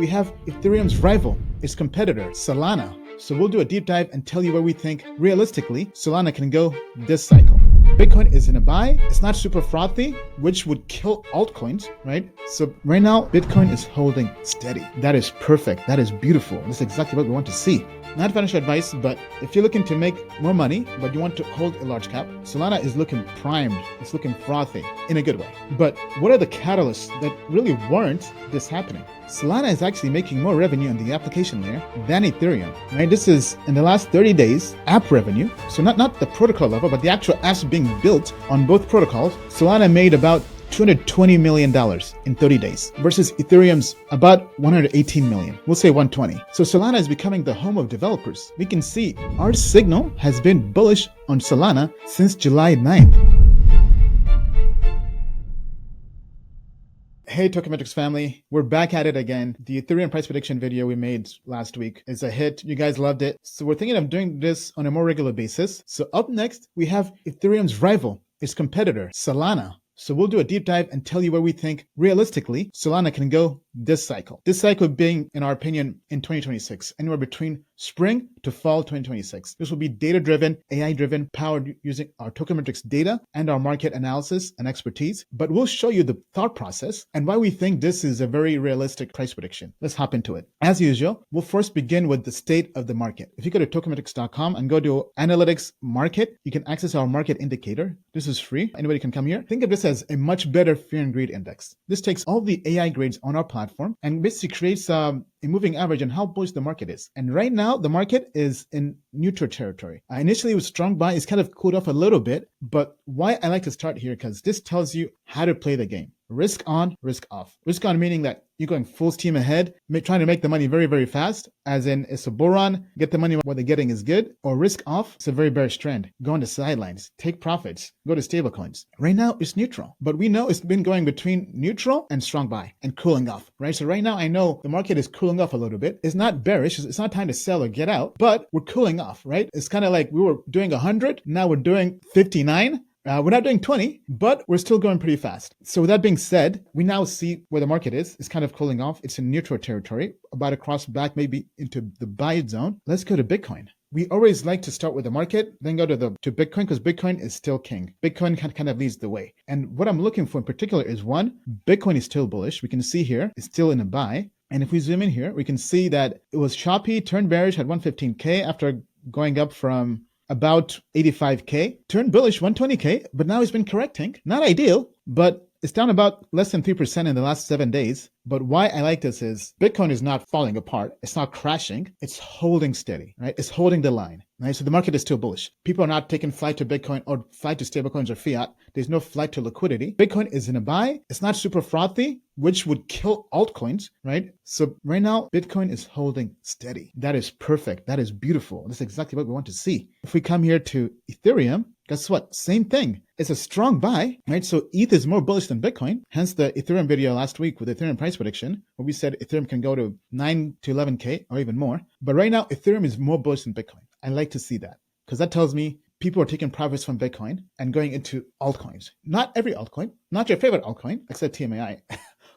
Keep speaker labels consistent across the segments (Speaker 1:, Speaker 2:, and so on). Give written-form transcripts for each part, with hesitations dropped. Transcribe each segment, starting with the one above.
Speaker 1: we have Ethereum's rival, its competitor, Solana. So we'll do a deep dive and tell you where we think, realistically, Solana can go this cycle. Bitcoin is in a buy. It's not super frothy, which would kill altcoins, right? So right now, Bitcoin is holding steady. That is perfect. That is beautiful. That's exactly what we want to see. Not financial advice, but if you're looking to make more money, but you want to hold a large cap, Solana is looking primed. It's looking frothy in a good way. But what are the catalysts that really warrant this happening? Solana is actually making more revenue on the application layer than Ethereum, right? This is in the last 30 days app revenue. So not the protocol level, but the actual apps being built on both protocols. Solana made about $220 million in 30 days versus Ethereum's about 118 million. We'll say 120. So Solana is becoming the home of developers. We can see our signal has been bullish on Solana since July 9th. Hey Tokemetrics family, we're back at it again. The Ethereum price prediction video we made last week is a hit. You guys loved it. So we're thinking of doing this on a more regular basis. So up next, we have Ethereum's rival, its competitor, Solana. So we'll do a deep dive and tell you where we think, realistically, Solana can go this cycle. This cycle being, in our opinion, in 2026, anywhere between spring to fall 2026. This will be data-driven, AI-driven, powered using our Tokemetrics data and our market analysis and expertise. But we'll show you the thought process and why we think this is a very realistic price prediction. Let's hop into it. As usual, we'll first begin with the state of the market. If you go to tokemetrics.com and go to Analytics Market, you can access our market indicator. This is free. Anybody can come here. Think of this as a much better fear and greed index. This takes all the AI grades on our platform and basically creates a moving average on how bullish the market is. And right now, the market is in neutral territory. Initially, it was strong buy. It's kind of cooled off a little bit. But why I like to start here, because this tells you how to play the game. Risk on, risk off. Risk on meaning that you're going full steam ahead, trying to make the money very, very fast, as in it's a bull run, get the money what they're getting is good. Or risk off, it's a very bearish trend. Go on the sidelines, take profits, go to stable coins. Right now, it's neutral. But we know it's been going between neutral and strong buy and cooling off, right? So right now, I know the market is cooling off a little bit. It's not bearish. It's not time to sell or get out, but we're cooling off, right? It's kind of like we were doing 100, now we're doing 59. We're not doing 20, but we're still going pretty fast. So with that being said, we now see where the market is. It's kind of cooling off. It's in neutral territory, about to cross back maybe into the buy zone. Let's go to Bitcoin. We always like to start with the market, then go to Bitcoin because Bitcoin is still king. Bitcoin kind of leads the way. And what I'm looking for in particular is one, Bitcoin is still bullish. We can see here, it's still in a buy. And if we zoom in here, we can see that it was choppy, turned bearish at 115K after going up from about 85K, turned bullish 120K, but now it's been correcting. Not ideal, but it's down about less than 3% in the last 7 days. But why I like this is Bitcoin is not falling apart. It's not crashing. It's holding steady, right? It's holding the line, right? So the market is still bullish. People are not taking flight to Bitcoin or flight to stablecoins or fiat. There's no flight to liquidity. Bitcoin is in a buy. It's not super frothy, which would kill altcoins, right? So right now, Bitcoin is holding steady. That is perfect. That is beautiful. That's exactly what we want to see. If we come here to Ethereum, guess what? Same thing. It's a strong buy, right? So ETH is more bullish than Bitcoin. Hence the Ethereum video last week with Ethereum price prediction, where we said Ethereum can go to 9 to 11K or even more. But right now, Ethereum is more bullish than Bitcoin. I like to see that because that tells me people are taking profits from Bitcoin and going into altcoins. Not every altcoin, not your favorite altcoin, except TMAI.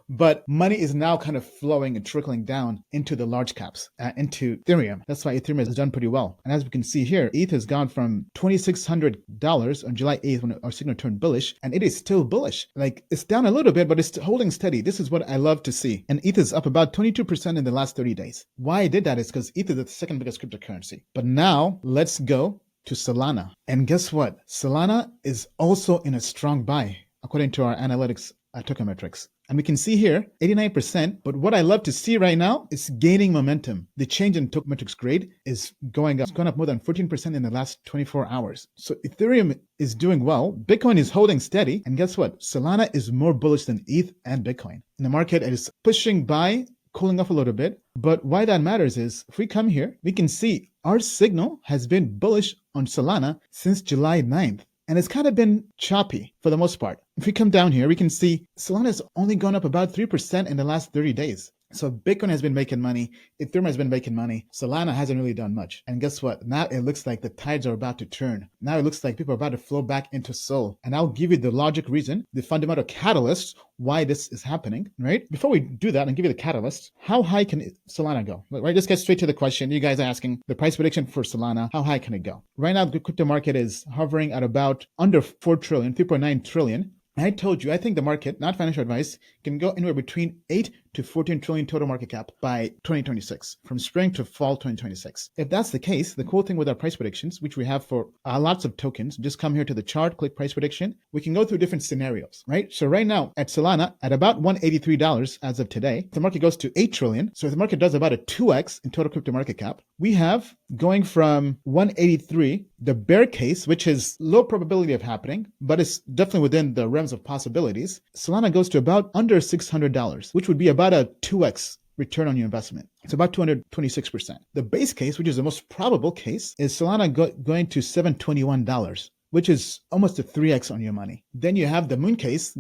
Speaker 1: But money is now kind of flowing and trickling down into the large caps, into Ethereum. That's why Ethereum has done pretty well. And as we can see here, ETH has gone from $2,600 on July 8th when our signal turned bullish, and it is still bullish. Like, it's down a little bit, but it's holding steady. This is what I love to see. And ETH is up about 22% in the last 30 days. Why I did that is because ETH is the second biggest cryptocurrency. But now, let's go to Solana. And guess what? Solana is also in a strong buy, according to our analytics Tokemetrics. And we can see here 89%, but what I love to see right now is gaining momentum. The change in Tokemetrics grade is going up. It's gone up more than 14% in the last 24 hours. So Ethereum is doing well. Bitcoin is holding steady. And guess what? Solana is more bullish than ETH and Bitcoin. In the market, it is pushing by, cooling off a little bit. But why that matters is if we come here, we can see our signal has been bullish on Solana since July 9th. And it's kind of been choppy for the most part. If we come down here, we can see Solana has only gone up about 3% in the last 30 days. So Bitcoin has been making money, Ethereum has been making money, Solana hasn't really done much. And guess what? Now it looks like the tides are about to turn. Now it looks like people are about to flow back into Sol. And I'll give you the logic reason, the fundamental catalyst why this is happening, right? Before we do that and give you the catalyst, how high can Solana go? Right, let's get straight to the question. You guys are asking the price prediction for Solana, how high can it go? Right now, the crypto market is hovering at about under 4 trillion, 3.9 trillion. I told you, I think the market, not financial advice, can go anywhere between 8 to 14 trillion total market cap by 2026, from spring to fall 2026. If that's the case, the cool thing with our price predictions, which we have for lots of tokens, just come here to the chart, click price prediction. We can go through different scenarios, right? So right now at Solana, at about $183 as of today, the market goes to 8 trillion. So if the market does about a 2x in total crypto market cap, we have going from 183, the bear case, which is low probability of happening, but it's definitely within the realms of possibilities. Solana goes to about under $600, which would be about a 2x return on your investment. It's about 226%. The base case, which is the most probable case, is Solana going to $721, which is almost a 3x on your money. Then you have the moon case,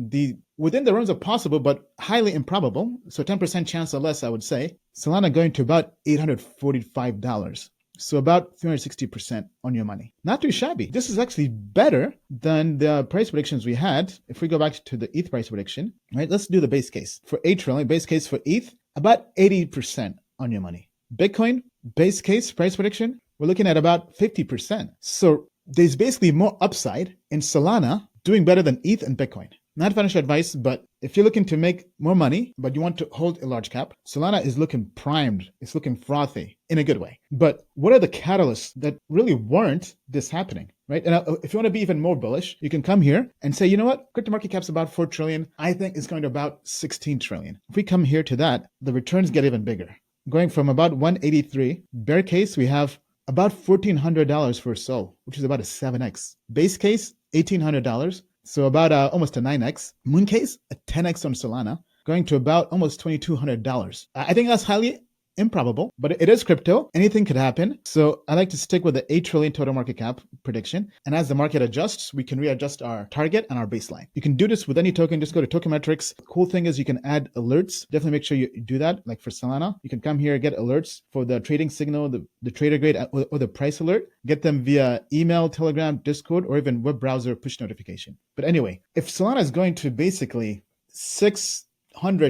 Speaker 1: within the realms of possible, but highly improbable. So 10% chance or less, I would say. Solana going to about $845. So about 360% on your money. Not too shabby. This is actually better than the price predictions we had. If we go back to the ETH price prediction, right? Let's do the base case. For 8 trillion, base case for ETH, about 80% on your money. Bitcoin, base case price prediction, we're looking at about 50%. So there's basically more upside in Solana doing better than ETH and Bitcoin. Not financial advice, but if you're looking to make more money, but you want to hold a large cap, Solana is looking primed. It's looking frothy in a good way. But what are the catalysts that really warrant this happening, right? And if you want to be even more bullish, you can come here and say, you know what? Crypto market cap's about 4 trillion. I think it's going to about 16 trillion. If we come here to that, the returns get even bigger. Going from about 183, bear case, we have about $1,400 for SOL, which is about a 7x. Base case, $1,800. So about almost a 9x. Moon case, a 10x on Solana, going to about almost $2,200. I think that's highly improbable, but it is crypto. Anything could happen. So I like to stick with the 8 trillion total market cap prediction. And as the market adjusts, we can readjust our target and our baseline. You can do this with any token. Just go to token metrics. The cool thing is you can add alerts. Definitely make sure you do that. Like for Solana, you can come here, get alerts for the trading signal, the trader grade, or the price alert. Get them via email, Telegram, Discord, or even web browser push notification. But anyway, if Solana is going to basically $600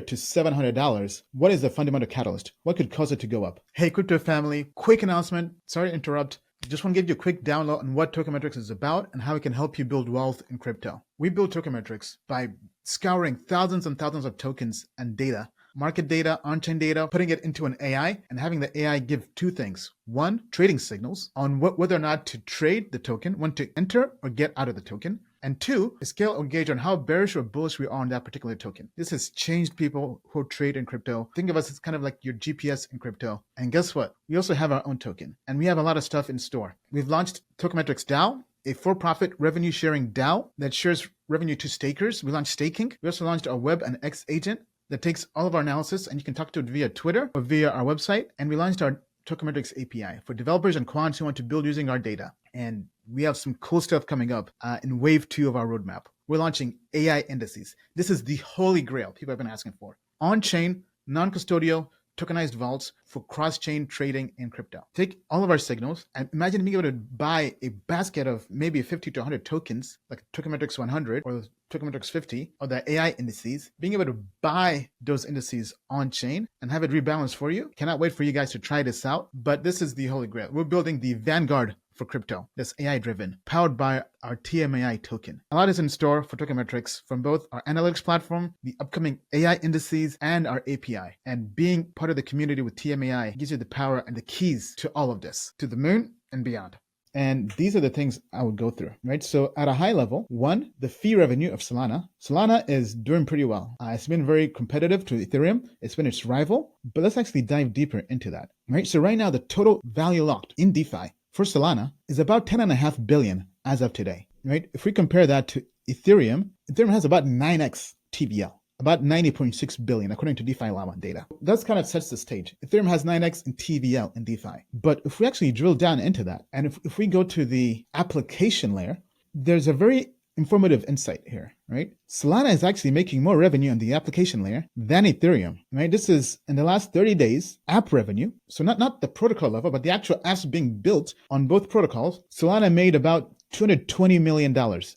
Speaker 1: to $700, what is the fundamental catalyst? What could cause it to go up? Hey, crypto family, quick announcement. Sorry to interrupt. Just want to give you a quick download on what Tokenmetrics is about and how it can help you build wealth in crypto. We build Tokenmetrics by scouring thousands and thousands of tokens and data, market data, on-chain data, putting it into an AI and having the AI give two things. One, trading signals on whether or not to trade the token, when to enter or get out of the token. And two, a scale or gauge on how bearish or bullish we are on that particular token. This has changed people who trade in crypto. Think of us as kind of like your GPS in crypto. And guess what? We also have our own token. And we have a lot of stuff in store. We've launched Tokenmetrics DAO, a for-profit revenue sharing DAO that shares revenue to stakers. We launched staking. We also launched our Web and X agent that takes all of our analysis and you can talk to it via Twitter or via our website. And we launched our Tokenmetrics API for developers and quants who want to build using our data. And we have some cool stuff coming up in wave 2 of our roadmap. We're launching AI indices. This is the holy grail people have been asking for. On-chain, non-custodial, tokenized vaults for cross-chain trading in crypto. Take all of our signals and imagine being able to buy a basket of maybe 50 to 100 tokens, like Tokenmetrics 100 or Tokenmetrics 50, or the AI indices, being able to buy those indices on-chain and have it rebalance for you. Cannot wait for you guys to try this out, but this is the holy grail. We're building the vanguard for crypto that's AI driven, powered by our TMAI token. A lot is in store for Tokenmetrics from both our analytics platform, the upcoming AI indices, and our API. And being part of the community with TMAI gives you the power and the keys to all of this, to the moon and beyond. And these are the things I would go through, right? So at a high level, one, the fee revenue of Solana. Solana is doing pretty well. It's been very competitive to Ethereum. It's been its rival, but let's actually dive deeper into that, right? So right now, the total value locked in DeFi for Solana is about 10.5 billion as of today, right? If we compare that to Ethereum, Ethereum has about 9x TVL, about 90.6 billion according to DeFi Llama data. That kind of sets the stage. Ethereum has 9x in TVL in DeFi. But if we actually drill down into that, and if we go to the application layer, there's a very informative insight here, right? Solana is actually making more revenue on the application layer than Ethereum, right? This is in the last 30 days app revenue. So not the protocol level, but the actual apps being built on both protocols. Solana made about $220 million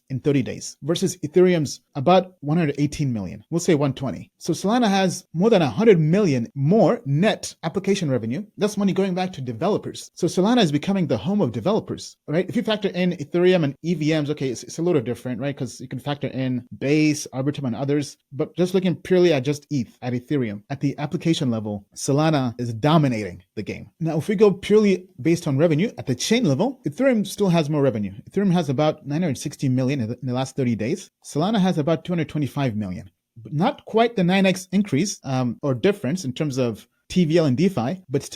Speaker 1: in 30 days versus Ethereum's about 118 million. We'll say 120. So Solana has more than 100 million more net application revenue. That's money going back to developers. So Solana is becoming the home of developers, right? If you factor in Ethereum and EVMs, okay, it's a little different, right? Because you can factor in Base, Arbitrum, and others. But just looking purely at just ETH, at Ethereum, at the application level, Solana is dominating the game. Now, if we go purely based on revenue at the chain level, Ethereum still has more revenue. Ethereum has about 960 million in the last 30 days. Solana has about 225 million. But not quite the 9x increase or difference in terms of TVL and DeFi, but it's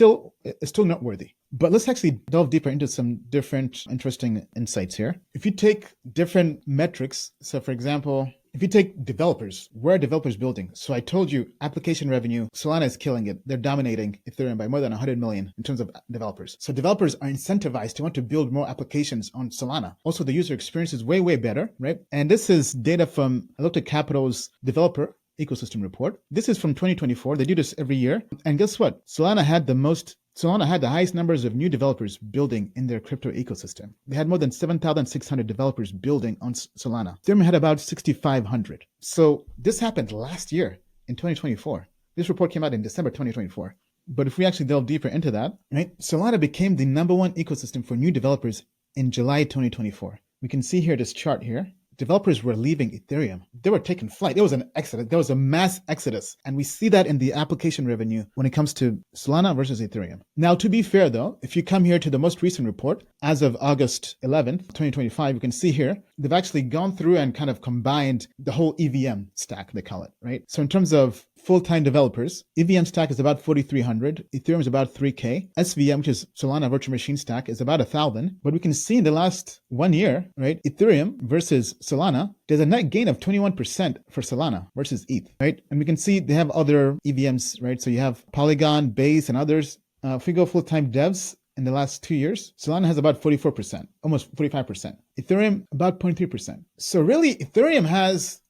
Speaker 1: still noteworthy. But let's actually delve deeper into some different interesting insights here. If you take different metrics, so for example, if you take developers, where are developers building? So I told you application revenue, Solana is killing it. They're dominating Ethereum by more than 100 million in terms of developers. So developers are incentivized to want to build more applications on Solana. Also, the user experience is way, way better, right? And this is data from Elliptic Capital's developer ecosystem report. This is from 2024. They do this every year. And guess what? Solana had the highest numbers of new developers building in their crypto ecosystem. They had more than 7,600 developers building on Solana. Ethereum had about 6,500. So this happened last year in 2024. This report came out in December 2024. But if we actually delve deeper into that, right, Solana became the number one ecosystem for new developers in July 2024. We can see here this chart here. Developers were leaving Ethereum. They were taking flight. There was an exodus. There was a mass exodus. And we see that in the application revenue when it comes to Solana versus Ethereum. Now, to be fair, though, if you come here to the most recent report, as of August 11th, 2025, you can see here, they've actually gone through and kind of combined the whole EVM stack, they call it, right? So in terms of full-time developers, EVM stack is about 4,300. Ethereum is about 3K. SVM, which is Solana Virtual Machine Stack, is about 1,000. But we can see in the last 1 year, right, Ethereum versus Solana, there's a net gain of 21% for Solana versus ETH, right? And we can see they have other EVMs, right? So you have Polygon, Base, and others. If we go full-time devs, in the last 2 years, Solana has about 44%, almost 45%. Ethereum, about 0.3%. So really, Ethereum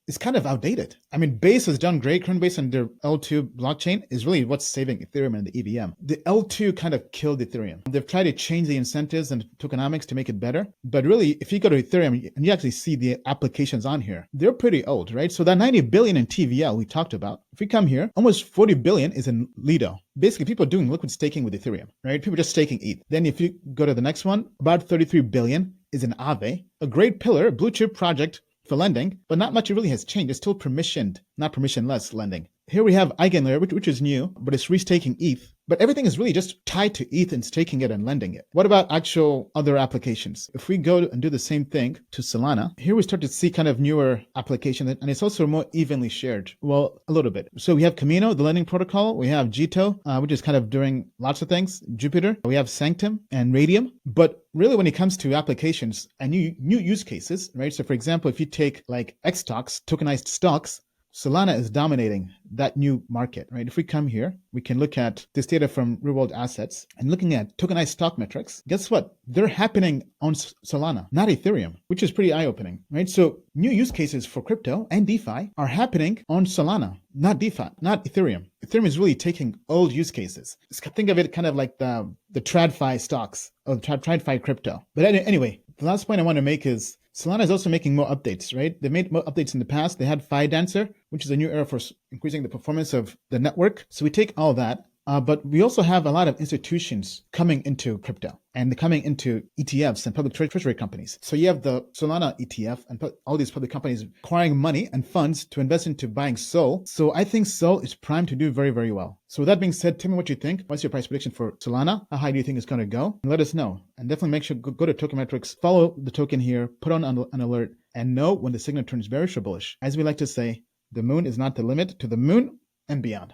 Speaker 1: is kind of outdated. I mean, Base has done great. Coinbase and their L2 blockchain is really what's saving Ethereum and the EVM. The L2 kind of killed Ethereum. They've tried to change the incentives and tokenomics to make it better. But really, if you go to Ethereum and you actually see the applications on here, they're pretty old, right? So that 90 billion in TVL we talked about, if we come here, almost 40 billion is in Lido. Basically, people are doing liquid staking with Ethereum, right? People are just staking ETH. Then if you go to the next one, about 33 billion is in Aave, a great pillar, blue chip project for lending, but not much really has changed. It's still permissioned, not permissionless lending. Here we have Eigenlayer, which is new, but it's restaking ETH. But everything is really just tied to ETH and staking it and lending it. What about actual other applications? If we go and do the same thing to Solana, here we start to see kind of newer applications, and it's also more evenly shared. Well, a little bit. So we have Camino, the lending protocol. We have Jito, which is kind of doing lots of things. Jupiter. We have Sanctum and Radium. But really, when it comes to applications and new use cases, right? So for example, if you take like X stocks, tokenized stocks, Solana is dominating that new market, right? If we come here, we can look at this data from real world assets and looking at tokenized stock metrics. Guess what? They're happening on Solana, not Ethereum, which is pretty eye-opening, right? So new use cases for crypto and DeFi are happening on Solana, not DeFi, not Ethereum. Ethereum is really taking old use cases. Think of it kind of like the TradFi stocks or the TradFi crypto. But anyway, the last point I want to make is Solana is also making more updates, right? They made more updates in the past. They had Fi Dancer, which is a new era for increasing the performance of the network. So we take all that, but we also have a lot of institutions coming into crypto and coming into ETFs and public treasury companies. So you have the Solana ETF and all these public companies acquiring money and funds to invest into buying SOL. So I think SOL is primed to do very, very well. So with that being said, tell me what you think. What's your price prediction for Solana? How high do you think it's going to go? And let us know. And definitely make sure go to Token Metrics, follow the token here, put on an alert, and know when the signal turns bearish or bullish. As we like to say, the moon is not the limit, to the moon and beyond.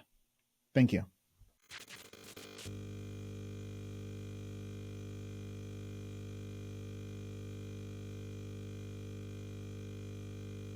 Speaker 1: Thank you.